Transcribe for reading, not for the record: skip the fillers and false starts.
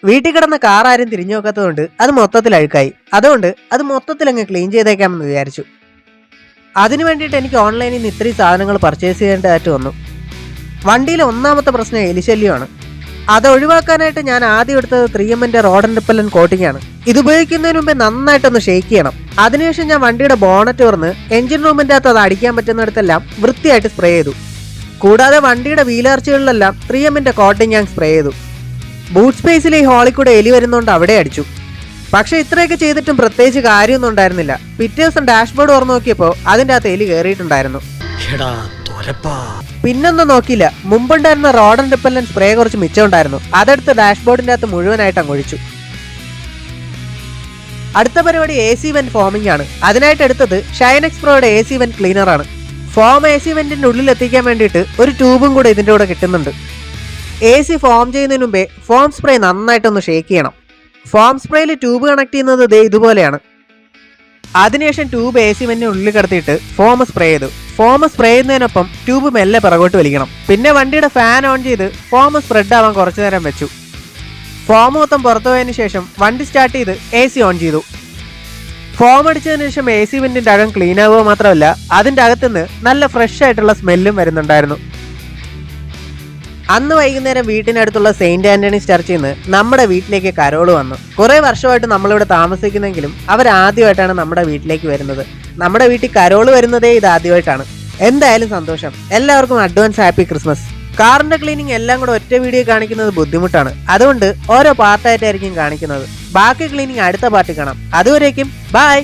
വീട്ടിൽ കിടന്ന കാർ ആരും തിരിഞ്ഞു നോക്കാത്തതുകൊണ്ട് അത് മൊത്തത്തിൽ അഴുക്കായി. അതുകൊണ്ട് അത് മൊത്തത്തിൽ അങ്ങ് ക്ലീൻ ചെയ്തേക്കാമെന്ന് വിചാരിച്ചു. അതിനു വേണ്ടിയിട്ട് എനിക്ക് ഓൺലൈനിൽ നിന്ന് ഇത്രയും സാധനങ്ങൾ പർച്ചേസ് ചെയ്യേണ്ടതായിട്ട് വന്നു. വണ്ടിയിലെ ഒന്നാമത്തെ പ്രശ്നം എലിശല്യമാണ്. അത് ഒഴിവാക്കാനായിട്ട് ഞാൻ ആദ്യം എടുത്തത് 3Mന്റെ റോഡ് റിപ്പല്ലന്റ് കോട്ടിംഗ് ആണ്. ഇത് ഉപയോഗിക്കുന്നതിന് മുമ്പേ നന്നായിട്ടൊന്ന് ഷെയ്ക്ക് ചെയ്യണം. അതിനുശേഷം ഞാൻ വണ്ടിയുടെ ബോണറ്റ് തുറന്ന് എഞ്ചിൻ റൂമിൻ്റെ അകത്ത് അത് അടിക്കാൻ പറ്റുന്നിടത്തെല്ലാം വൃത്തിയായിട്ട് സ്പ്രേ ചെയ്തു. കൂടാതെ വണ്ടിയുടെ വീലാർച്ചുകളിലെല്ലാം 3Mന്റെ കോട്ടിംഗ് ഞാൻ സ്പ്രേ ചെയ്തു. ബൂട്ട് സ്പേസിൽ ഈ ഹോളിൽ കൂടെ എലി വരുന്നതുകൊണ്ട് അവിടെ അടിച്ചു. പക്ഷെ ഇത്രയൊക്കെ ചെയ്തിട്ടും പ്രത്യേകിച്ച് കാര്യമൊന്നും ഉണ്ടായിരുന്നില്ല. പിറ്റേ ദിവസം ഡാഷ്ബോർഡ് തുറന്നു നോക്കിയപ്പോൾ അതിൻ്റെ അകത്ത് എലി കയറിയിട്ടുണ്ടായിരുന്നു. പിന്നൊന്നും നോക്കിയില്ല, മുമ്പുണ്ടായിരുന്ന റോഡ് ആൻഡ് റിപ്പല്ലന്റ് സ്പ്രേ കുറച്ച് മിച്ചം ഉണ്ടായിരുന്നു. അതെടുത്ത് ഡാഷ്ബോർഡിന്റെ അകത്ത് മുഴുവനായിട്ട് അങ്ങൊഴിച്ചു. അടുത്ത പരിപാടി AC വെന്റ് ഫോമിംഗ് ആണ്. അതിനായിട്ട് എടുത്തത് ഷൈനെക്സ് പ്രോയുടെ AC വെന്റ് ക്ലീനർ ആണ്. ഫോം AC വെന്റിന്റെ ഉള്ളിൽ എത്തിക്കാൻ വേണ്ടിയിട്ട് ഒരു ട്യൂബും കൂടെ ഇതിന്റെ കൂടെ കിട്ടുന്നുണ്ട്. AC ഫോം ചെയ്യുന്നതിന് മുമ്പേ ഫോം സ്പ്രേ നന്നായിട്ടൊന്ന് ഷേക്ക് ചെയ്യണം. ഫോം സ്പ്രേയിൽ ട്യൂബ് കണക്ട് ചെയ്യുന്നത് ദേ ഇതുപോലെയാണ്. അതിനുശേഷം ട്യൂബ് AC വെന്റിന് ഉള്ളിൽ കിടത്തിയിട്ട് ഫോം സ്പ്രേ ചെയ്തു. ഫോം സ്പ്രേ ചെയ്യുന്നതിനൊപ്പം ട്യൂബ് മെല്ലെ പിറകോട്ട് വലിക്കണം. പിന്നെ വണ്ടിയുടെ ഫാൻ ഓൺ ചെയ്ത് ഫോം സ്പ്രെഡ് ആവാൻ കുറച്ചു നേരം വെച്ചു. ഫോം മൊത്തം പുറത്തു പോയതിനു ശേഷം വണ്ടി സ്റ്റാർട്ട് ചെയ്ത് AC ഓൺ ചെയ്തു. ഫോം അടിച്ചതിന് ശേഷം AC വെന്റിന്റെ അകം ക്ലീൻ ആവുക മാത്രമല്ല അതിന്റെ അകത്തുനിന്ന് നല്ല ഫ്രഷ് ആയിട്ടുള്ള സ്മെല്ലും വരുന്നുണ്ടായിരുന്നു. അന്ന് വൈകുന്നേരം വീട്ടിനടുത്തുള്ള സെയിന്റ് ആന്റണീസ് ചർച്ചിൽ നിന്ന് നമ്മുടെ വീട്ടിലേക്ക് കരോള് വന്നു. കുറെ വർഷമായിട്ട് നമ്മളിവിടെ താമസിക്കുന്നെങ്കിലും അവരാദ്യമായിട്ടാണ് നമ്മുടെ വീട്ടിലേക്ക് വരുന്നത്. നമ്മുടെ വീട്ടിൽ കരോള് വരുന്നതേ ഇത് ആദ്യമായിട്ടാണ്. എന്തായാലും സന്തോഷം. എല്ലാവർക്കും അഡ്വാൻസ് ഹാപ്പി ക്രിസ്മസ്. കാറിന്റെ ക്ലീനിങ് എല്ലാം കൂടെ ഒറ്റ വീഡിയോ കാണിക്കുന്നത് ബുദ്ധിമുട്ടാണ്. അതുകൊണ്ട് ഓരോ പാർട്ടായിട്ടായിരിക്കും കാണിക്കുന്നത്. ബാക്കി ക്ലീനിങ് അടുത്ത പാർട്ടിൽ കാണാം. അതുവരേക്കും ബൈ.